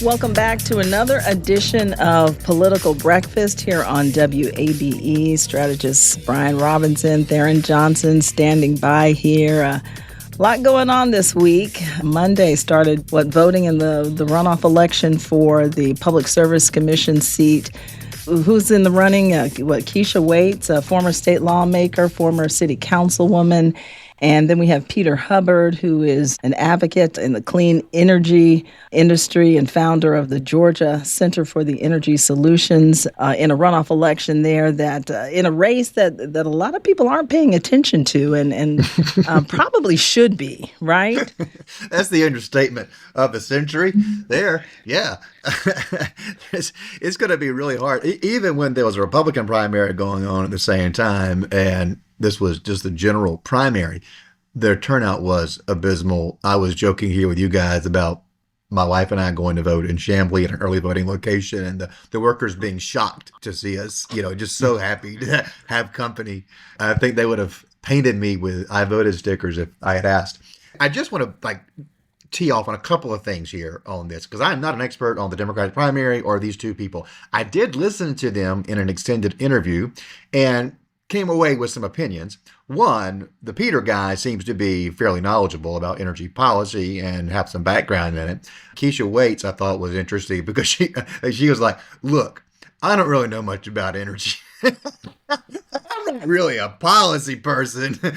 Welcome back to another edition of Political Breakfast here on WABE. Strategists Brian Robinson, Tharon Johnson standing by here. A lot going on this week. Monday started voting in the runoff election for the Public Service Commission seat. Who's in the running? Keisha Waits, a former state lawmaker, former city councilwoman. And then we have Peter Hubbard, who is an advocate in the clean energy industry and founder of the Georgia Center for the Energy Solutions, in a runoff election there that in a race that a lot of people aren't paying attention to and probably should be, right? That's the understatement of the century there. Yeah. It's going to be really hard. Even when there was a Republican primary going on at the same time, and this was just the general primary, their turnout was abysmal. I was joking here with you guys about my wife and I going to vote in Chamblee at an early voting location, and the workers being shocked to see us, just so happy to have company. I think they would have painted me with "I voted" stickers if I had asked. I just want to tee off on a couple of things here on this, because I'm not an expert on the Democratic primary or these two people. I did listen to them in an extended interview and came away with some opinions. One, the Peter guy seems to be fairly knowledgeable about energy policy and have some background in it. Keisha Waits, I thought, was interesting because she was like, look, I don't really know much about energy. I'm not really a policy person, but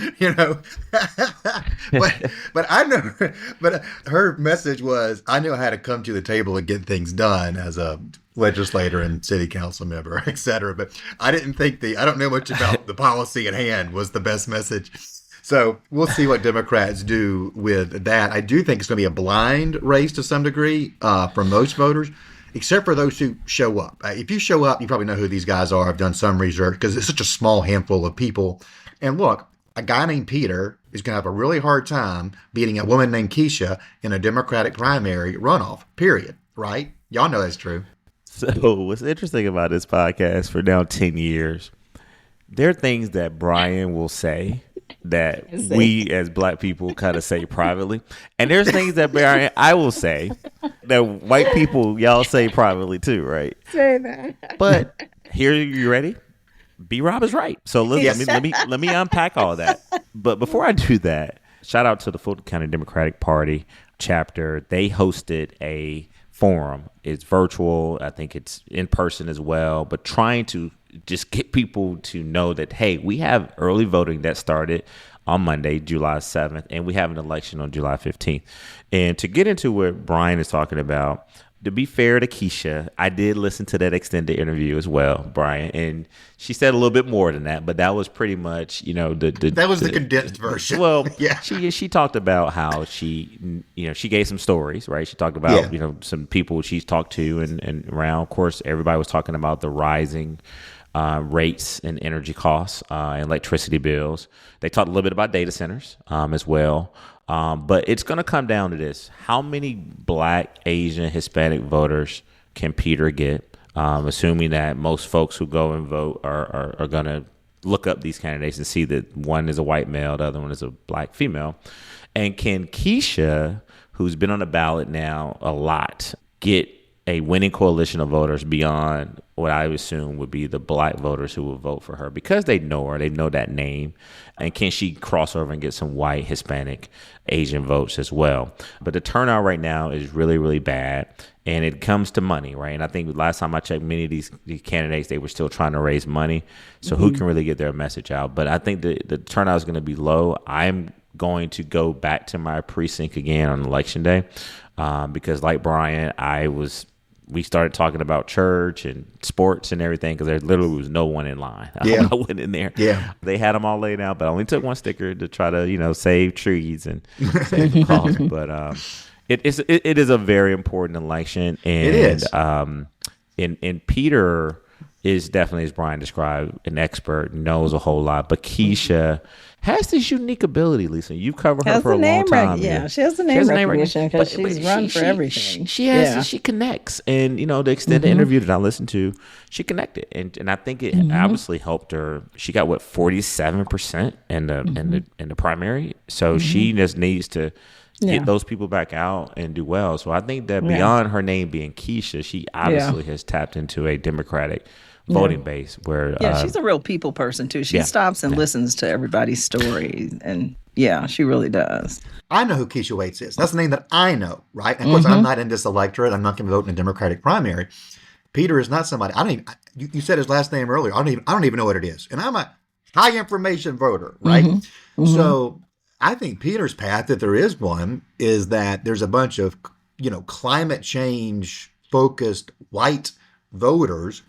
I know, but her message was, I know how to come to the table and get things done as a legislator and city council member, et cetera. But I didn't think I don't know much about the policy at hand was the best message. So we'll see what Democrats do with that. I do think it's going to be a blind race to some degree for most voters, except for those who show up. If you show up, you probably know who these guys are. I've done some research because it's such a small handful of people. And look, a guy named Peter is going to have a really hard time beating a woman named Keisha in a Democratic primary runoff, period. Right? Y'all know that's true. So what's interesting about this podcast for now 10 years, there are things that Brian will say that we as black people kind of say privately. And there's things that Brian, I will say that white people, y'all say privately too, right? Say that. But here, you ready? B. Rob is right. So let me unpack all that. But before I do that, shout out to the Fulton County Democratic Party chapter. They hosted a forum. It's virtual. I think it's in person as well, but trying to just get people to know that, hey, we have early voting that started on Monday, July 7th, and we have an election on July 15th. And to get into what Brian is talking about, to be fair to Keisha, I did listen to that extended interview as well, Brian, and she said a little bit more than that, but that was pretty much, that was the condensed version. Well, yeah, she talked about how she gave some stories, right? She talked about some people she's talked to and around. Of course, everybody was talking about the rising rates and energy costs and electricity bills. They talked a little bit about data centers as well. But it's going to come down to this. How many Black, Asian, Hispanic voters can Peter get? Assuming that most folks who go and vote are going to look up these candidates and see that one is a white male, the other one is a Black female. And can Keisha, who's been on the ballot now a lot, get a winning coalition of voters beyond what I assume would be the Black voters who will vote for her because they know her, they know that name. And can she cross over and get some white, Hispanic, Asian votes as well? But the turnout right now is really, really bad. And it comes to money, right? And I think last time I checked, many of these candidates, they were still trying to raise money. So who can really get their message out? But I think the turnout is going to be low. I'm going to go back to my precinct again on Election Day because like Brian, we started talking about church and sports and everything because there literally was no one in line. I went in there. Yeah. They had them all laid out, but I only took one sticker to try to, save trees and save the cause. But it is a very important election. And, it is. And Peter is definitely, as Brian described, an expert, knows a whole lot. But Keisha has this unique ability, Lisa. You've covered her for a long time. She has the name recognition because she's run for everything. She connects. And, the extended interview that I listened to, she connected. And I think it obviously helped her. She got, 47% in the primary. So she just needs to get those people back out and do well. So I think that beyond her name being Keisha, she obviously has tapped into a Democratic voting base where she's a real people person too. She stops and listens to everybody's stories, and she really does. I know who Keisha Waits is. That's the name that I know, right? And of course, I'm not in this electorate. I'm not going to vote in a Democratic primary. Peter is not somebody. I don't even. You said his last name earlier. I don't even know what it is, and I'm a high information voter, right? So I think Peter's path, if there is one, is that there's a bunch of climate change focused white voters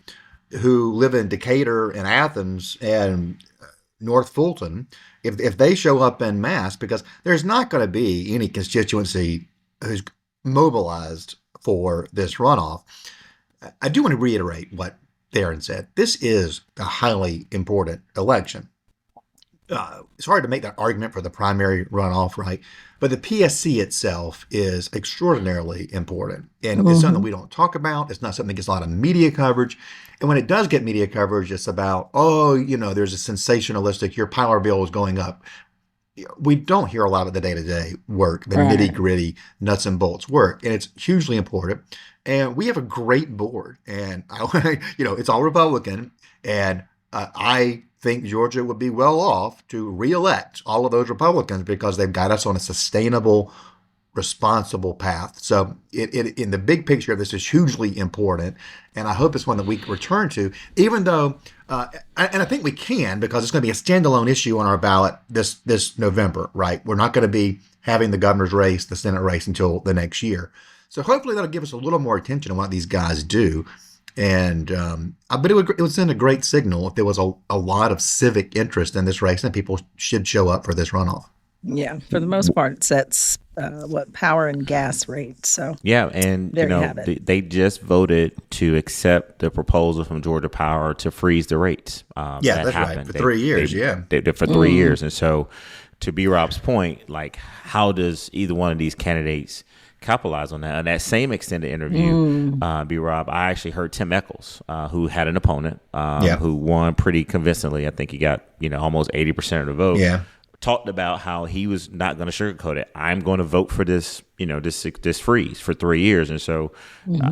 who live in Decatur and Athens and North Fulton, if they show up en masse, because there's not going to be any constituency who's mobilized for this runoff. I do want to reiterate what Tharon said. This is a highly important election. It's hard to make that argument for the primary runoff, right? But the PSC itself is extraordinarily important. And it's something we don't talk about. It's not something that gets a lot of media coverage. And when it does get media coverage, it's about, there's a sensationalistic, your power bill is going up. We don't hear a lot of the day-to-day work, the nitty-gritty nuts and bolts work. And it's hugely important. And we have a great board. And, it's all Republican. And I think Georgia would be well off to reelect all of those Republicans because they've got us on a sustainable, responsible path. So in the big picture, this is hugely important. And I hope it's one that we can return to, even though, and I think we can, because it's going to be a standalone issue on our ballot this November, right? We're not going to be having the governor's race, the Senate race until the next year. So hopefully that'll give us a little more attention on what these guys do. And but it would send a great signal if there was a lot of civic interest in this race, and people should show up for this runoff. Yeah, for the most part, it sets power and gas rates. So and they just voted to accept the proposal from Georgia Power to freeze the rates. That's happened. Right, for 3 years. They did for 3 years, and so to B. Rob's point, like, how does either one of these candidates capitalize on that? On that same extended interview, B. Rob, I actually heard Tim Echols, who had an opponent, who won pretty convincingly. I think he got almost 80% of the vote. Talked about how he was not going to sugarcoat it. I'm going to vote for this, this freeze for 3 years. And so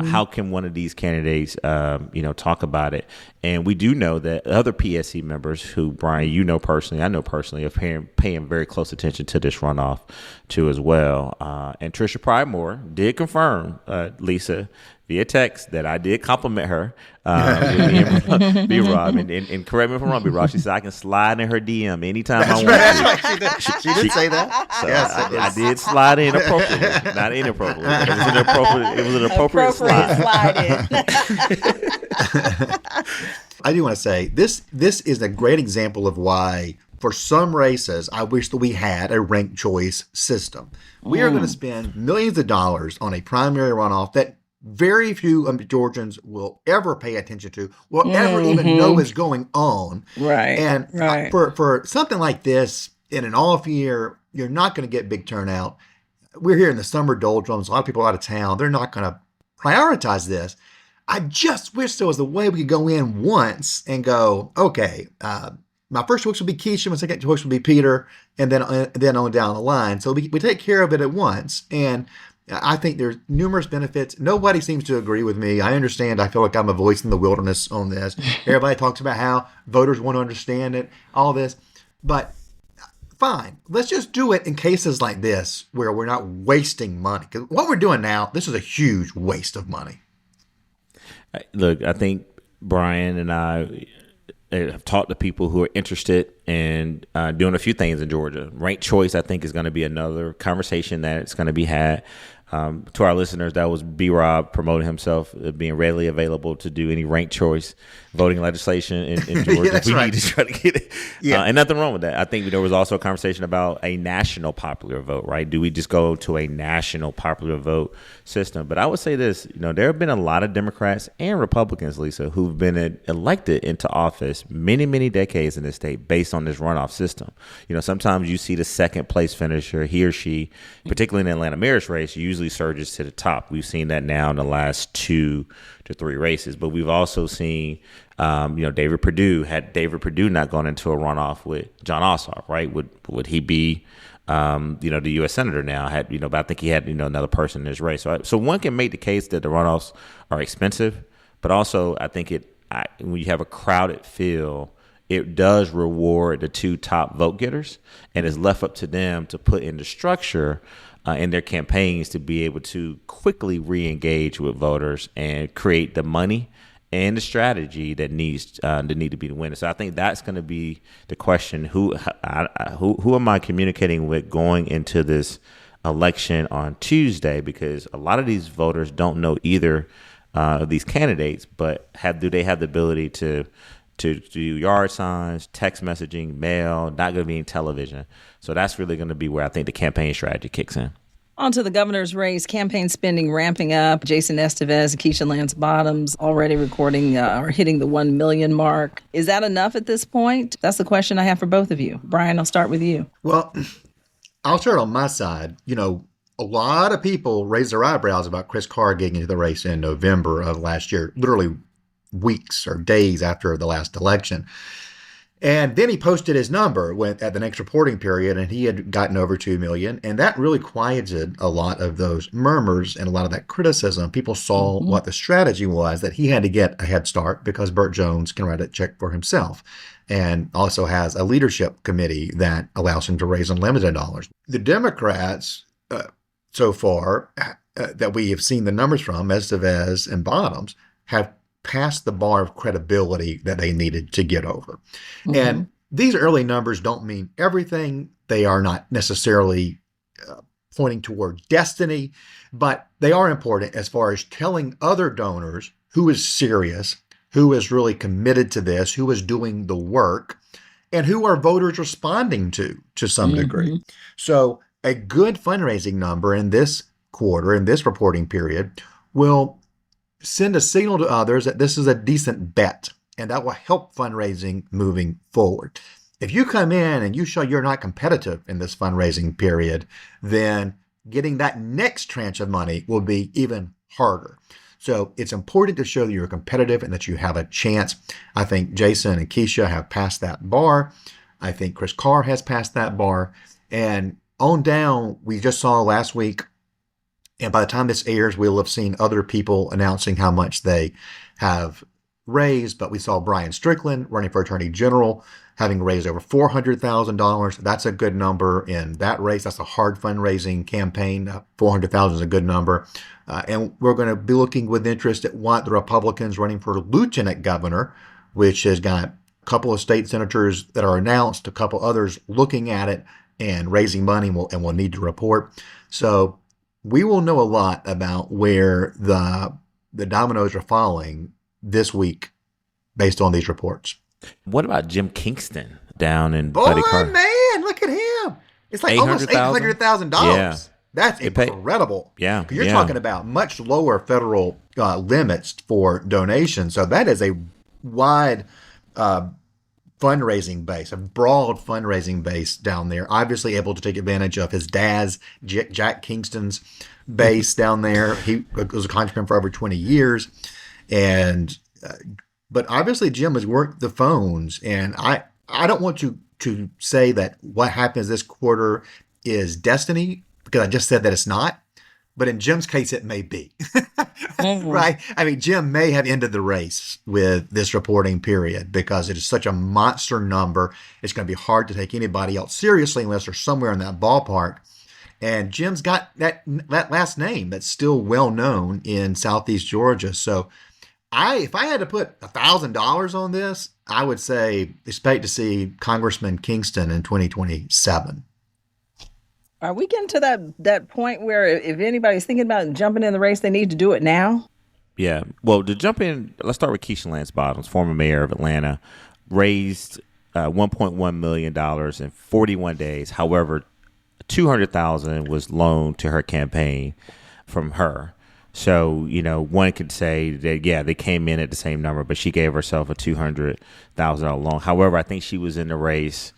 how can one of these candidates, talk about it? And we do know that other PSC members who, Brian, personally, I know personally, are paying very close attention to this runoff too as well. And Tricia Pridemore did confirm, Lisa, via text, that I did compliment her, B-Rob, and correct me if I'm wrong, B-Rob. She said I can slide in her DM anytime I want to. She did say that. So yes, I did slide in appropriately, not inappropriately. It was an appropriate slide in. I do want to say this is a great example of why, for some races, I wish that we had a ranked choice system. We are going to spend millions of dollars on a primary runoff that very few Georgians will ever pay attention to, will ever even know is going on. Right. And for something like this, in an off year, you're not going to get big turnout. We're here in the summer doldrums. A lot of people are out of town. They're not going to prioritize this. I just wish there was a way we could go in once and go, okay, my first choice will be Keisha, my second choice will be Peter, and then on down the line. So we take care of it at once. And I think there's numerous benefits. Nobody seems to agree with me. I understand. I feel like I'm a voice in the wilderness on this. Everybody talks about how voters want to understand it, all this. But fine, let's just do it in cases like this where we're not wasting money. Because what we're doing now, this is a huge waste of money. Look, I think Brian and I have talked to people who are interested in doing a few things in Georgia. Ranked choice, I think, is going to be another conversation that's going to be had. To our listeners, that was B. Rob promoting himself, being readily available to do any ranked choice voting legislation in Georgia. We need to try to get it. And nothing wrong with that. I think there was also a conversation about a national popular vote, right? Do we just go to a national popular vote system? But I would say this, there have been a lot of Democrats and Republicans, Lisa, who've been elected into office many, many decades in this state based on this runoff system. Sometimes you see the second place finisher, he or she, particularly in the Atlanta mayor's race, usually surges to the top. We've seen that now in the last 2 to 3 races, but we've also seen, David Perdue, had David Perdue not gone into a runoff with John Ossoff, right? Would he be the U.S. Senator now had, but I think he had, another person in his race. So one can make the case that the runoffs are expensive, but also I think when you have a crowded field, it does reward the two top vote getters, and it's left up to them to put in the structure in their campaigns to be able to quickly re-engage with voters and create the money and the strategy that need to be the winner. So I think that's going to be the question: who am I communicating with going into this election on Tuesday? Because a lot of these voters don't know either of these candidates, but do they have the ability to do yard signs, text messaging, mail? Not going to be in television. So that's really going to be where I think the campaign strategy kicks in. On to the governor's race, campaign spending ramping up. Jason Esteves and Keisha Lance Bottoms already recording or hitting the 1 million mark. Is that enough at this point? That's the question I have for both of you. Brian, I'll start with you. Well, I'll start on my side. A lot of people raised their eyebrows about Chris Carr getting into the race in November of last year, literally weeks or days after the last election. And then he posted his number at the next reporting period, and he had gotten over 2 million. And that really quieted a lot of those murmurs and a lot of that criticism. People saw what the strategy was, that he had to get a head start because Burt Jones can write a check for himself and also has a leadership committee that allows him to raise unlimited dollars. The Democrats, so far, that we have seen the numbers from, Esteves and Bottoms, have passed the bar of credibility that they needed to get over. And these early numbers don't mean everything. They are not necessarily pointing toward destiny, but they are important as far as telling other donors who is serious, who is really committed to this, who is doing the work, and who are voters responding to some degree. So a good fundraising number in this quarter, in this reporting period, will send a signal to others that this is a decent bet, and that will help fundraising moving forward. If you come in and you show you're not competitive in this fundraising period, then getting that next tranche of money will be even harder. So it's important to show that you're competitive and that you have a chance. I think Jason and Keisha have passed that bar. I think Chris Carr has passed that bar. And on down, we just saw last week, and by the time this airs, we'll have seen other people announcing how much they have raised. But we saw Brian Strickland running for Attorney General, having raised over $400,000. That's a good number in that race. That's a hard fundraising campaign. 400,000 is a good number. And we're going to be looking with interest at what the Republicans running for lieutenant governor, which has got a couple of state senators that are announced, a couple others looking at it and raising money, and we'll need to report. So we will know a lot about where the dominoes are falling this week based on these reports. What about Jim Kingston down in Buddy Carr? Man, look at him. It's like almost $800,000. Yeah. That's incredible. Yeah. You're talking about much lower federal limits for donations. So that is a wide fundraising base, a broad fundraising base down there. Obviously able to take advantage of his dad's, Jack Kingston's base down there. He was a congressman for over 20 years. And but obviously Jim has worked the phones. And I don't want to say that what happens this quarter is destiny, because I just said that it's not. But in Jim's case, it may be, right? I mean, Jim may have ended the race with this reporting period because it is such a monster number. It's going to be hard to take anybody else seriously unless they're somewhere in that ballpark. And Jim's got that last name that's still well known in Southeast Georgia. So if I had to put $1,000 on this, I would say expect to see Congressman Kingston in 2027. Are we getting to that point where if anybody's thinking about jumping in the race, they need to do it now? Yeah. Well, to jump in, let's start with Keisha Lance Bottoms, former mayor of Atlanta, raised $1.1 million in 41 days. However, $200,000 was loaned to her campaign from her. So, one could say that, yeah, they came in at the same number, but she gave herself a $200,000 loan. However, I think she was in the race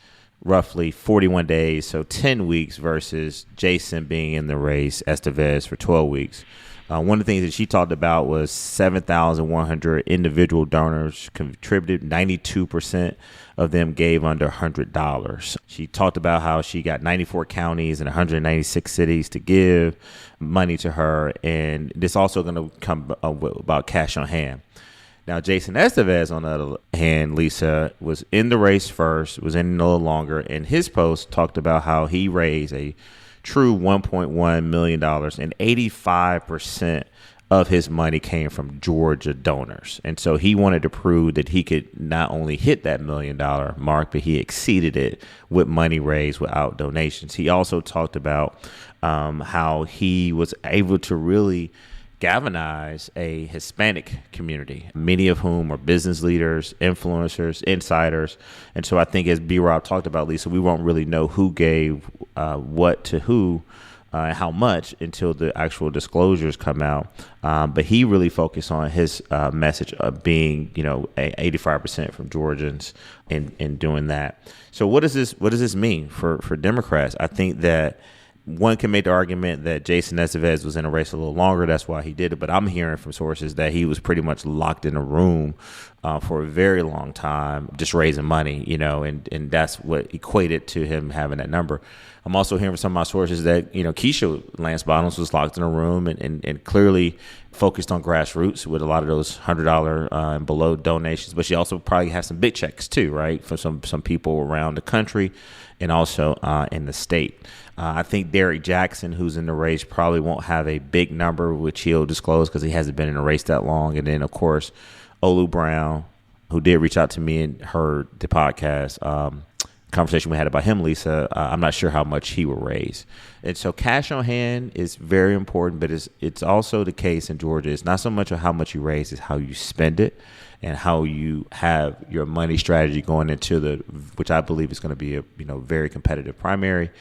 roughly 41 days, so 10 weeks, versus Jason being in the race, Esteves, for 12 weeks. One of the things that she talked about was 7,100 individual donors contributed. 92% of them gave under $100. She talked about how she got 94 counties and 196 cities to give money to her. And this also going to come about cash on hand. Now, Jason Esteves, on the other hand, Lisa, was in the race first, was in no longer, and his post talked about how he raised a true $1.1 million, and 85% of his money came from Georgia donors. And so he wanted to prove that he could not only hit that $1 million mark, but he exceeded it with money raised without donations. He also talked about how he was able to really galvanize a Hispanic community, many of whom are business leaders, influencers, insiders. And so I think, as B-Rob talked about, Lisa, we won't really know who gave what to who and how much until the actual disclosures come out. But he really focused on his message of being, 85% from Georgians in doing that. So what does this mean for Democrats? I think that one can make the argument that Jason Esteves was in a race a little longer. That's why he did it. But I'm hearing from sources that he was pretty much locked in a room for a very long time, just raising money, and that's what equated to him having that number. I'm also hearing from some of my sources that, Keisha Lance Bottoms was locked in a room and clearly focused on grassroots with a lot of those $100 and below donations. But she also probably has some big checks too, right, for some people around the country and also in the state. I think Derek Jackson, who's in the race, probably won't have a big number, which he'll disclose because he hasn't been in a race that long. And then, of course, Olu Brown, who did reach out to me and heard the podcast conversation we had about him, Lisa. I'm not sure how much he will raise. And so cash on hand is very important, but it's also the case in Georgia. It's not so much of how much you raise, it's how you spend it and how you have your money strategy going into which I believe is going to be a very competitive primary,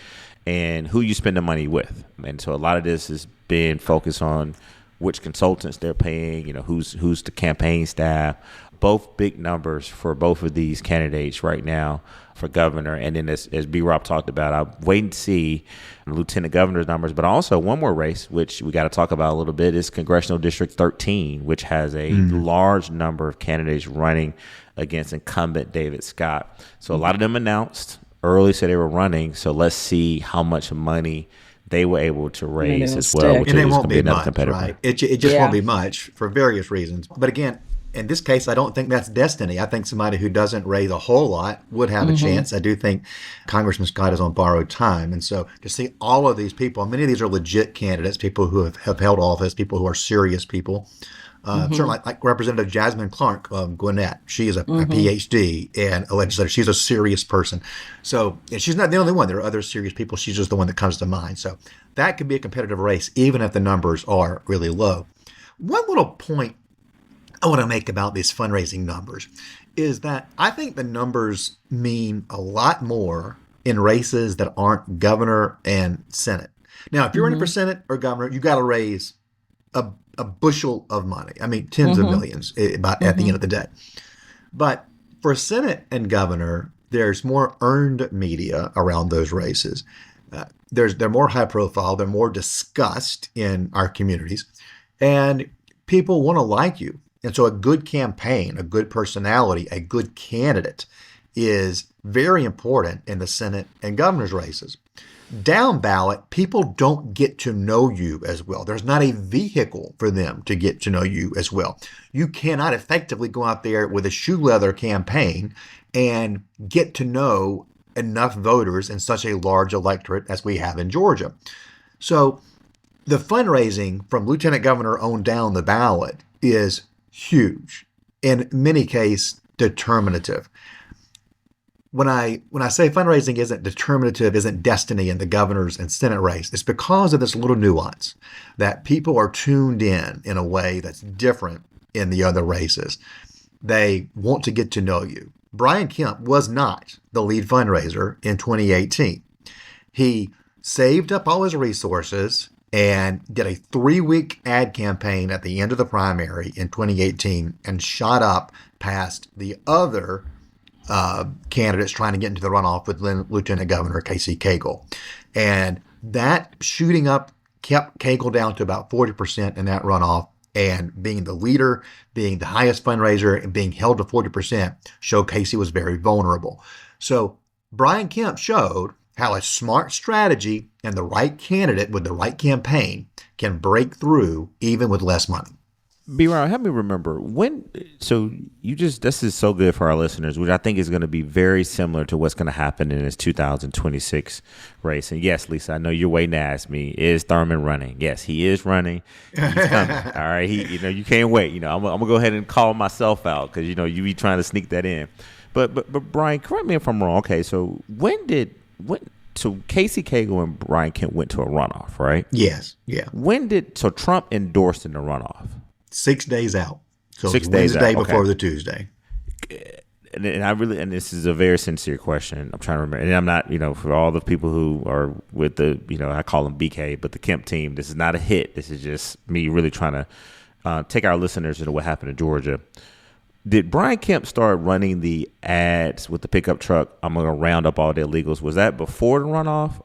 and who you spend the money with. And so a lot of this is being focused on which consultants they're paying, who's the campaign staff. Both big numbers for both of these candidates right now for governor. And then as B-Rob talked about, I'll wait and see lieutenant governor's numbers. But also one more race, which we got to talk about a little bit, is Congressional District 13, which has a large number of candidates running against incumbent David Scott. So a lot of them announced early, said they were running. So let's see how much money they were able to raise as well, which is going to be another competitor. Right? It just won't be much for various reasons. But again, in this case, I don't think that's destiny. I think somebody who doesn't raise a whole lot would have a chance. I do think Congressman Scott is on borrowed time. And so to see all of these people, many of these are legit candidates, people who have held office, people who are serious people. Certainly like Representative Jasmine Clark Gwinnett. She is a PhD and a legislator. She's a serious person. So and she's not the only one. There are other serious people. She's just the one that comes to mind. So that could be a competitive race, even if the numbers are really low. One little point I want to make about these fundraising numbers is that I think the numbers mean a lot more in races that aren't governor and Senate. Now, if you're running for Senate or governor, you got to raise a bushel of money. I mean, tens of millions at the end of the day. But for Senate and governor, there's more earned media around those races. They're more high profile. They're more discussed in our communities. And people want to like you. And so a good campaign, a good personality, a good candidate is very important in the Senate and governor's races. Down ballot, people don't get to know you as well. There's not a vehicle for them to get to know you as well. You cannot effectively go out there with a shoe leather campaign and get to know enough voters in such a large electorate as we have in Georgia. So the fundraising from lieutenant governor on down the ballot is huge, in many cases determinative. When I say fundraising isn't determinative, isn't destiny in the governor's and Senate race, it's because of this little nuance that people are tuned in a way that's different in the other races. They want to get to know you. Brian Kemp was not the lead fundraiser in 2018. He saved up all his resources and did a 3-week ad campaign at the end of the primary in 2018 and shot up past the other candidates trying to get into the runoff with Lieutenant Governor Casey Cagle. And that shooting up kept Cagle down to about 40% in that runoff. And being the leader, being the highest fundraiser, and being held to 40% showed Casey was very vulnerable. So Brian Kemp showed how a smart strategy and the right candidate with the right campaign can break through even with less money. B-Ron, help me remember this is so good for our listeners, which I think is going to be very similar to what's going to happen in this 2026 race. And yes, Lisa, I know you're waiting to ask me, is Thurman running? Yes, he is running. He's coming. All right. You can't wait. I'm going to go ahead and call myself out because, you be trying to sneak that in. But Brian, correct me if I'm wrong. Okay. So so Casey Cagle and Brian Kemp went to a runoff, right? Yes. Yeah. So Trump endorsed in the runoff? 6 days out. So 6 days Wednesday out. before Okay. the Tuesday. And this is a very sincere question. I'm trying to remember. And I'm not, for all the people who are with the, I call them BK, but the Kemp team, this is not a hit. This is just me really trying to take our listeners into what happened in Georgia. Did Brian Kemp start running the ads with the pickup truck? I'm going to round up all the illegals. Was that before the runoff?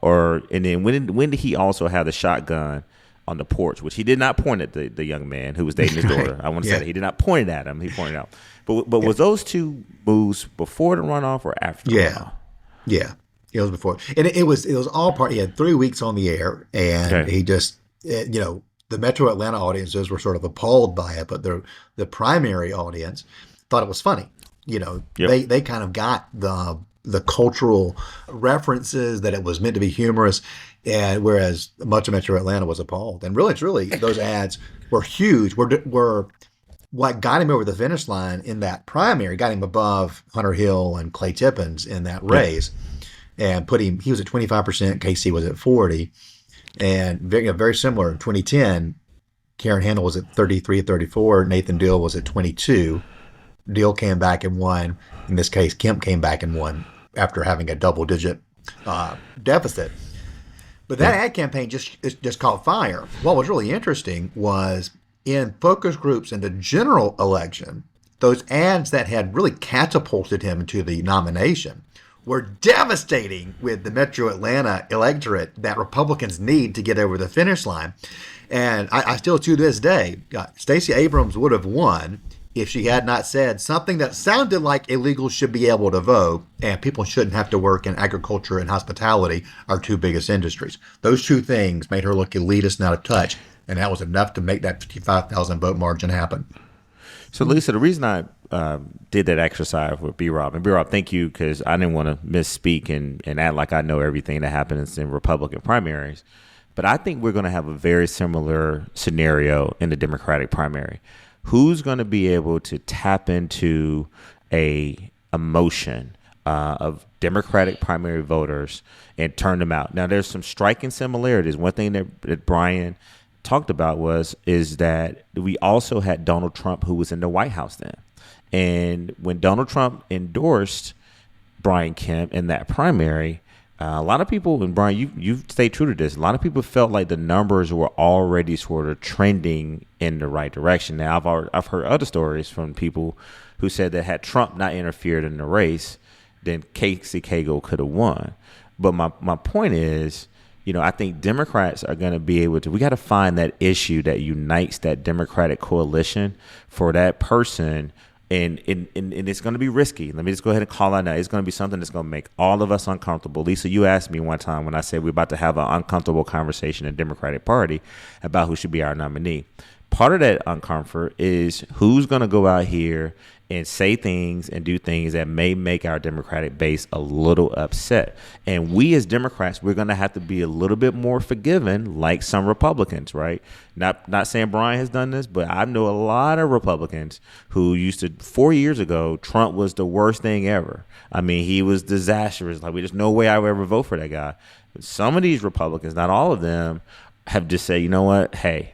And then when did he also have the shotgun on the porch, which he did not point at the young man who was dating his daughter? I want to say that he did not point it at him. He pointed out. But was those two moves before the runoff or after the runoff? Yeah. It was before. And it was all part. He had 3 weeks on the air, and he just, the Metro Atlanta audiences were sort of appalled by it, but the primary audience thought it was funny. They kind of got the cultural references, that it was meant to be humorous, and whereas much of Metro Atlanta was appalled. And really, those ads were huge. Were what got him over the finish line in that primary, got him above Hunter Hill and Clay Tippins in that race, and he was at 25%, Casey was at 40%, and very similar in 2010. Karen Handel was at 33, 34. Nathan Deal was at 22. Deal came back and won. In this case, Kemp came back and won after having a double-digit deficit. But that ad campaign just caught fire. What was really interesting was in focus groups in the general election, those ads that had really catapulted him into the nomination were devastating with the Metro Atlanta electorate that Republicans need to get over the finish line. And I still, to this day, Stacey Abrams would have won if she had not said something that sounded like illegals should be able to vote and people shouldn't have to work in agriculture and hospitality, our two biggest industries. Those two things made her look elitist and out of touch, and that was enough to make that 55,000 vote margin happen. So, Lisa, the reason I did that exercise with B-Rob, and B-Rob, thank you, because I didn't want to misspeak and act like I know everything that happens in Republican primaries, but I think we're going to have a very similar scenario in the Democratic primary. Who's going to be able to tap into a emotion of Democratic primary voters and turn them out? Now, there's some striking similarities. One thing that Brian talked about is that we also had Donald Trump, who was in the White House then. And when Donald Trump endorsed Brian Kemp in that primary, a lot of people, and Brian, you've stayed true to this, a lot of people felt like the numbers were already sort of trending in the right direction. Now, I've heard other stories from people who said that had Trump not interfered in the race, then Casey Cagle could have won. But my point is, I think Democrats are going to be able to, we got to find that issue that unites that Democratic coalition for that person. And it's going to be risky. Let me just go ahead and call out now. It's going to be something that's going to make all of us uncomfortable. Lisa, you asked me one time when I said we're about to have an uncomfortable conversation in the Democratic Party about who should be our nominee. Part of that uncomfort is who's going to go out here and say things and do things that may make our Democratic base a little upset. And we as Democrats, we're going to have to be a little bit more forgiving, like some Republicans, right? Not saying Brian has done this, but I know a lot of Republicans who used to, 4 years ago, Trump was the worst thing ever. I mean, he was disastrous. Like, there's no way I would ever vote for that guy. But some of these Republicans, not all of them, have just said, you know what, hey,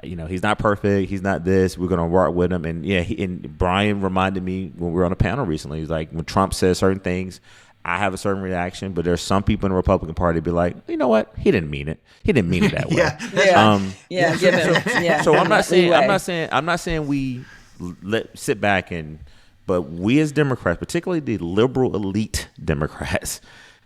he's not perfect. He's not this. We're going to work with him. And and Brian reminded me when we were on a panel recently, he's like, when Trump says certain things, I have a certain reaction, but there's some people in the Republican Party be like, you know what? He didn't mean it. He didn't mean it that way. So I'm not saying we sit back and But we as Democrats, particularly the liberal elite Democrats,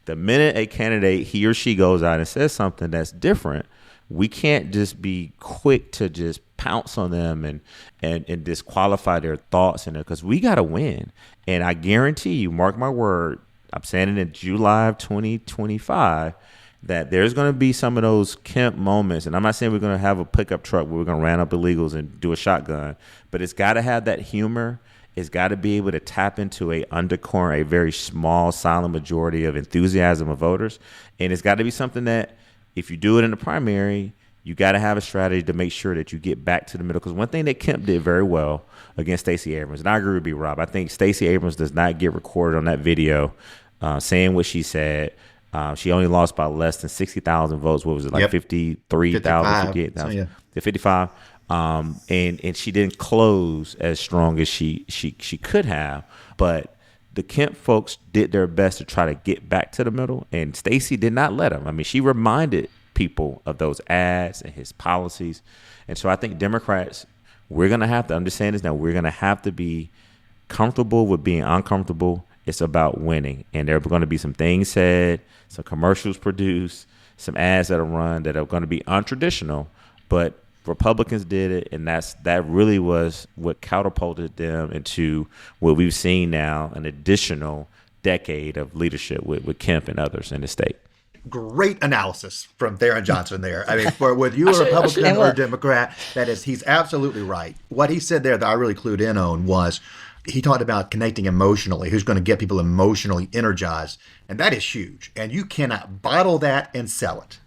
the minute a candidate, he or she goes out and says something that's different, we can't just be quick to just pounce on them and disqualify their thoughts in it, because we got to win. And I guarantee you, mark my word, I'm saying it in July of 2025, that there's going to be some of those Kemp moments. And I'm not saying we're going to have a pickup truck where we're going to round up illegals and do a shotgun, but it's got to have that humor. It's got to be able to tap into a undercurrent, a very small, silent majority of enthusiasm of voters. And it's got to be something that, if you do it in the primary, you got to have a strategy to make sure that you get back to the middle. Because one thing that Kemp did very well against Stacey Abrams, and I agree with you, Rob, I think Stacey Abrams does not get recorded on that video saying what she said. She only lost by less than 60,000 votes. What was it, like 53,000, 58,000? Yeah. 55. And she didn't close as strong as she could have. But the Kemp folks did their best to try to get back to the middle, and Stacey did not let them. I mean, she reminded people of those ads and his policies. And so I think Democrats, we're going to have to understand this now. We're going to have to be comfortable with being uncomfortable. It's about winning. And there are going to be some things said, some commercials produced, some ads that are run that are going to be untraditional, but Republicans did it, and that really was what catapulted them into what we've seen now, an additional decade of leadership with Kemp and others in the state. Great analysis from Tharon Johnson there. I mean, for whether you're a Republican or a Democrat, he's absolutely right. What he said there that I really clued in on was he talked about connecting emotionally, who's going to get people emotionally energized, and that is huge. And you cannot bottle that and sell it.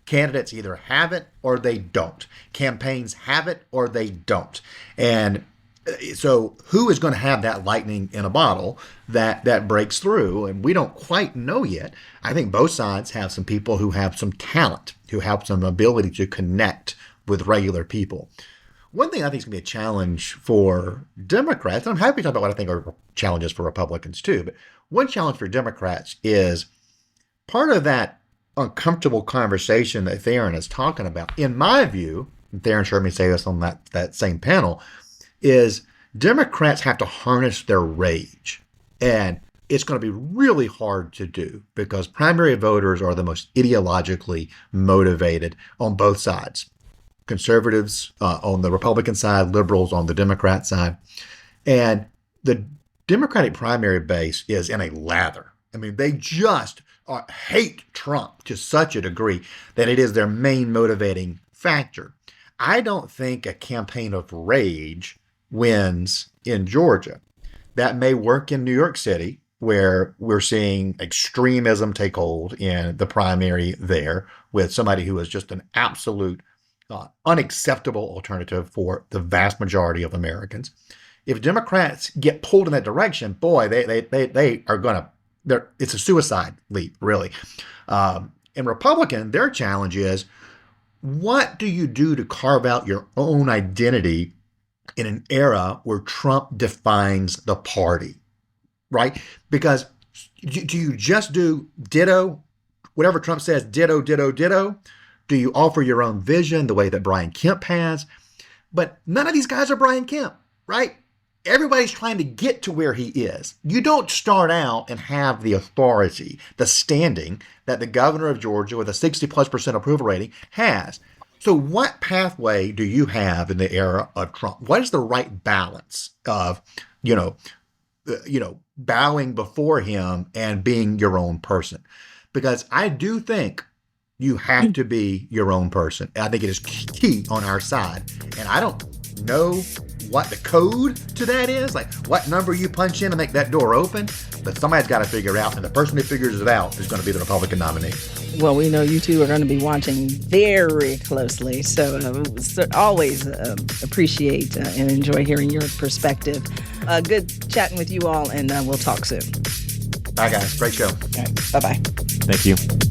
Candidates either have it or they don't. Campaigns have it or they don't. And so who is going to have that lightning in a bottle that breaks through? And we don't quite know yet. I think both sides have some people who have some talent, who have some ability to connect with regular people. One thing I think is going to be a challenge for Democrats, and I'm happy to talk about what I think are challenges for Republicans too, but one challenge for Democrats is part of that uncomfortable conversation that Tharon is talking about, in my view, and Tharon heard me say this on that same panel, is Democrats have to harness their rage. And it's going to be really hard to do because primary voters are the most ideologically motivated on both sides. Conservatives on the Republican side, liberals on the Democrat side. And the Democratic primary base is in a lather. I mean, they just hate Trump to such a degree that it is their main motivating factor. I don't think a campaign of rage wins in Georgia. That may work in New York City, where we're seeing extremism take hold in the primary there with somebody who is just an absolute unacceptable alternative for the vast majority of Americans. If Democrats get pulled in that direction, boy, they are going to, it's a suicide leap, really. In Republican, their challenge is, what do you do to carve out your own identity in an era where Trump defines the party, right? Because do you just do ditto, whatever Trump says, ditto, ditto, ditto? Do you offer your own vision the way that Brian Kemp has? But none of these guys are Brian Kemp, right? Everybody's trying to get to where he is. You don't start out and have the authority, the standing that the governor of Georgia with a 60+% approval rating has. So what pathway do you have in the era of Trump? What is the right balance of, bowing before him and being your own person? Because I do think you have to be your own person. I think it is key on our side. And I don't know what the code to that is, like what number you punch in to make that door open, but somebody's got to figure it out, and the person who figures it out is going to be the Republican nominee. Well, we know you two are going to be watching very closely, so always appreciate and enjoy hearing your perspective. Good chatting with you all, and we'll talk soon. Bye, guys. Great show. All right. Bye-bye. Thank you.